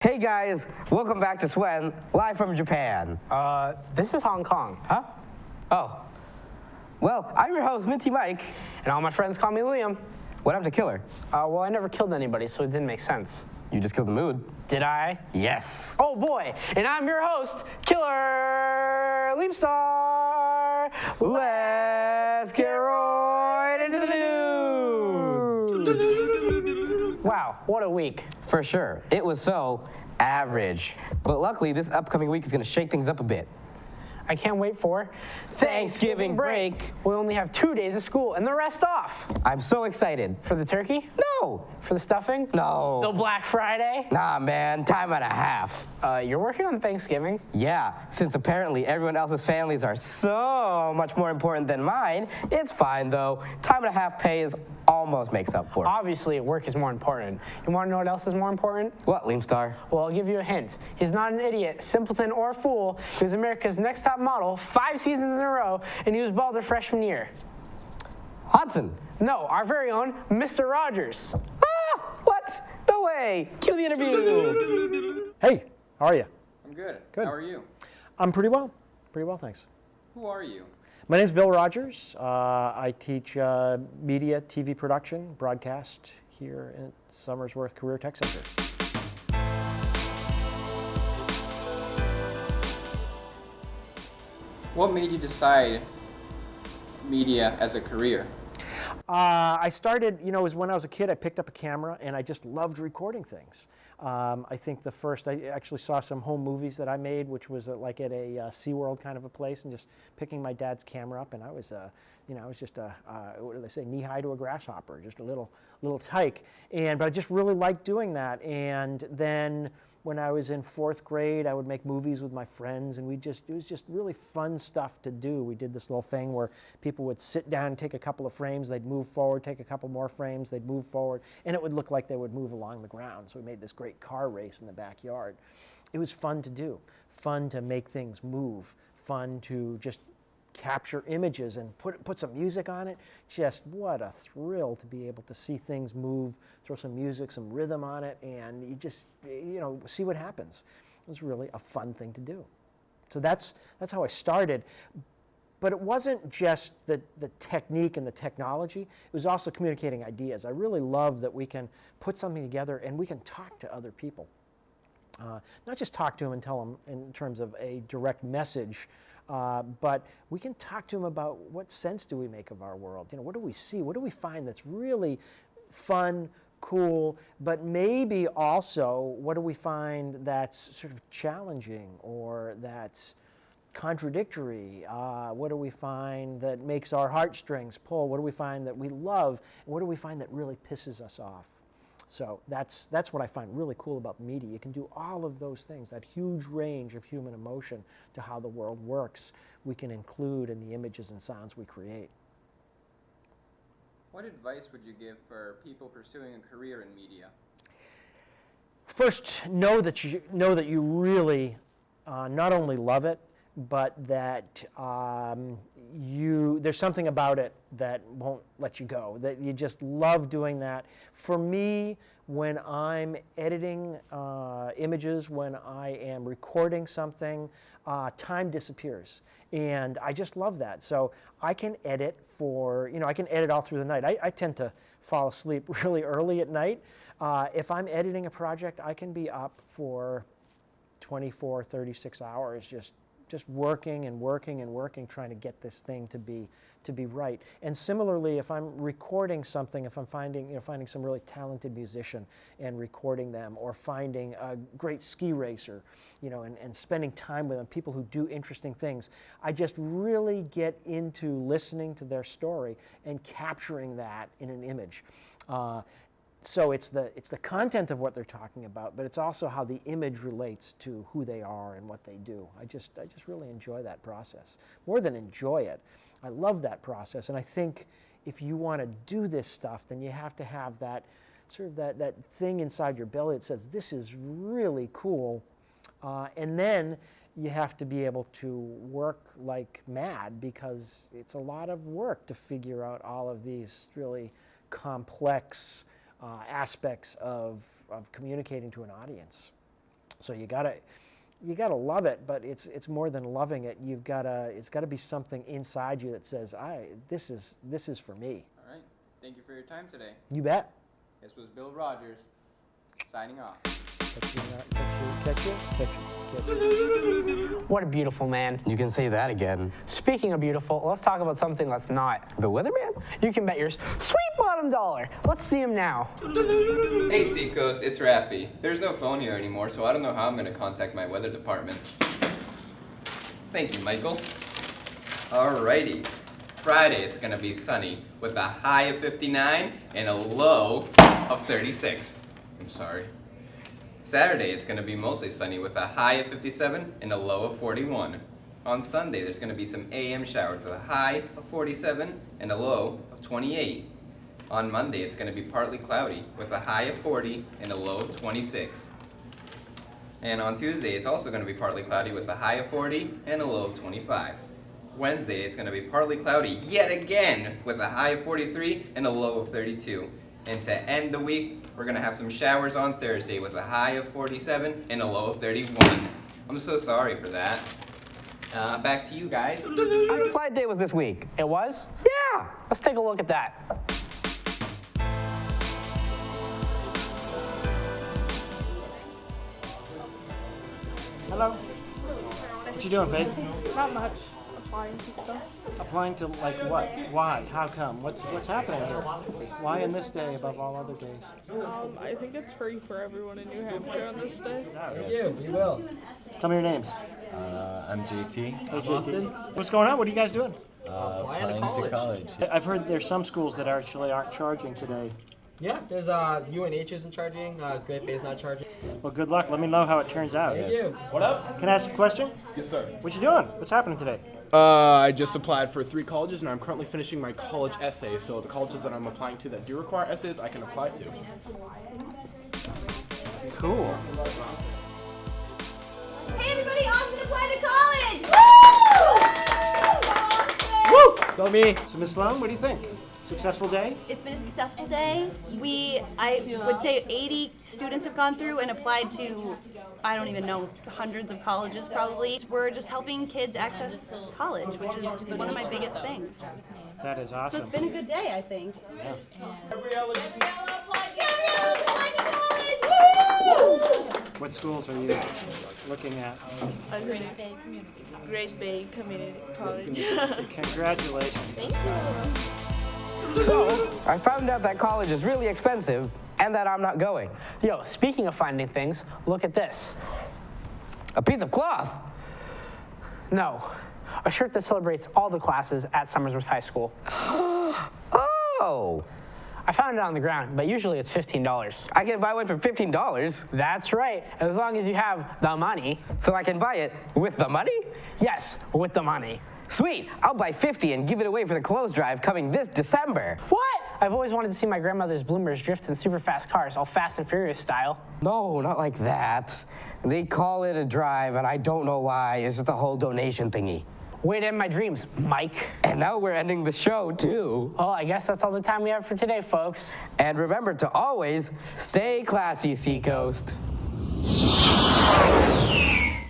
Hey guys, welcome back to Swen, live from Japan. This is Hong Kong. Huh? Oh. Well, I'm your host, Minty Mike. And all my friends call me Liam. What happened to Killer? Well, I never killed anybody, so it didn't make sense. You just killed the mood. Did I? Yes. Oh boy, and I'm your host, Killer Leapstar. Let's get right into the news. Wow, what a week. For sure, it was so average. But luckily, this upcoming week is gonna shake things up a bit. I can't wait for Thanksgiving break. We only have 2 days of school and the rest off. I'm so excited. For the turkey? No. For the stuffing? No. The Black Friday? Nah, man, time and a half. You're working on Thanksgiving? Yeah, since apparently everyone else's families are so much more important than mine, it's fine though. Time and a half pay is almost makes up for it. Obviously, work is more important. You want to know what else is more important? What, Leamstar? Well, I'll give you a hint. He's not an idiot, simpleton, or fool. He was America's Next Top Model 5 seasons in a row, and he was bald her freshman year. Hudson. No, our very own Mr. Rogers. Ah, what? No way. Cue the interview. Hey, how are you? I'm good. Good. How are you? I'm pretty well. Pretty well, thanks. Who are you? My name's Bill Rogers. I teach media, TV production, broadcast here at Somersworth Career Tech Center. What made you decide media as a career? I started, it was when I was a kid, I picked up a camera and I just loved recording things. I think I actually saw some home movies that I made, which was like at a SeaWorld kind of a place, and just picking my dad's camera up, and I was just what do they say, knee-high to a grasshopper, just a little tyke. But I just really liked doing that. And then when I was in 4th grade, I would make movies with my friends, and it was just really fun stuff to do. We did this little thing where people would sit down, take a couple of frames, they'd move forward, take a couple more frames, they'd move forward, and it would look like they would move along the ground. So we made this great car race in the backyard. It was fun to do, fun to make things move, fun to just capture images and put some music on it. Just what a thrill to be able to see things move, throw some music, some rhythm on it, and you just, see what happens. It was really a fun thing to do. So that's how I started. But it wasn't just the technique and the technology, it was also communicating ideas. I really love that we can put something together and we can talk to other people. Not just talk to them and tell them in terms of a direct message, but we can talk to them about what sense do we make of our world. What do we see? What do we find that's really fun, cool, but maybe also what do we find that's sort of challenging or that's contradictory? What do we find that makes our heartstrings pull? What do we find that we love? And what do we find that really pisses us off? So that's what I find really cool about media. You can do all of those things, that huge range of human emotion to how the world works, we can include in the images and sounds we create. What advice would you give for people pursuing a career in media? First, know that you really not only love it, but that there's something about it that won't let you go, that you just love doing that. For me, when I'm editing images, when I am recording something, time disappears. And I just love that. So I can edit I can edit all through the night. I tend to fall asleep really early at night. If I'm editing a project, I can be up for 24, 36 hours just working and working and working, trying to get this thing to be right. And similarly, if I'm recording something, if I'm finding some really talented musician and recording them, or finding a great ski racer, and spending time with them, people who do interesting things, I just really get into listening to their story and capturing that in an image. So it's the content of what they're talking about, but it's also how the image relates to who they are and what they do. I just really enjoy that process. More than enjoy it, I love that process. And I think if you want to do this stuff, then you have to have that sort of that thing inside your belly that says, this is really cool. And then you have to be able to work like mad, because it's a lot of work to figure out all of these really complex aspects of communicating to an audience. So you gotta love it, but it's more than loving it. It's gotta be something inside you that says, this is for me. All right. Thank you for your time today. You bet. This was Bill Rogers, signing off. Catch you. What a beautiful man. You can say that again. Speaking of beautiful, let's talk about something that's not. The weatherman? You can bet your sweet bottom dollar. Let's see him now. Hey Seacoast, it's Raffy. There's no phone here anymore, so I don't know how I'm going to contact my weather department. Thank you, Michael. Alrighty. Friday, it's going to be sunny with a high of 59 and a low of 36. I'm sorry. Saturday, it's going to be mostly sunny with a high of 57 and a low of 41. On Sunday, there's going to be some AM showers with a high of 47 and a low of 28. On Monday, it's going to be partly cloudy with a high of 40 and a low of 26. And on Tuesday, it's also going to be partly cloudy with a high of 40 and a low of 25. Wednesday, it's going to be partly cloudy yet again with a high of 43 and a low of 32. And to end the week, we're going to have some showers on Thursday with a high of 47 and a low of 31. I'm so sorry for that. Back to you guys. Our flight day was this week. It was? Yeah. Let's take a look at that. Hello. What you doing, Faith? Not much. Applying to stuff. Applying to like what? Why? How come? What's happening here? Why in this day above all other days? I think it's free for everyone in New Hampshire on this day. We will. Tell me your names. I'm JT. Hey, Austin. What's going on? What are you guys doing? Applying to college. I've heard there's some schools that actually aren't charging today. Yeah, there's UNH isn't charging, Great Bay is not charging. Well, good luck. Let me know how it turns out. Thank you. What up? Can I ask a question? Yes, sir. What you doing? What's happening today? I just applied for 3 colleges, and I'm currently finishing my college essay. So the colleges that I'm applying to that do require essays, I can apply to. Cool. Hey everybody, Austin applied to college! Woo! Woo! Go me. So, Ms. Sloan, what do you think? Successful day? It's been a successful day. I would say 80 students have gone through and applied to, I don't even know, hundreds of colleges probably. We're just helping kids access college, which is one of my biggest things. That is So awesome. it's been a good day, I think. What schools are you looking at? Great Bay Community College. Congratulations. So, I found out that college is really expensive and that I'm not going. Yo, speaking of finding things, look at this. A piece of cloth? No, a shirt that celebrates all the classes at Somersworth High School. Oh. I found it on the ground, but usually it's $15. I can buy one for $15, That's right, as long as you have the money. so I can buy it with the money? Yes, with the money. Sweet, I'll buy 50 and give it away for the clothes drive coming this December. What? I've always wanted to see my grandmother's bloomers drift in super fast cars, all Fast and Furious style. No, not like that. They call it a drive, and I don't know why. It's just a whole donation thingy. Way to end my dreams, Mike. And now we're ending the show, too. Well, I guess that's all the time we have for today, folks. And remember to always stay classy, Seacoast.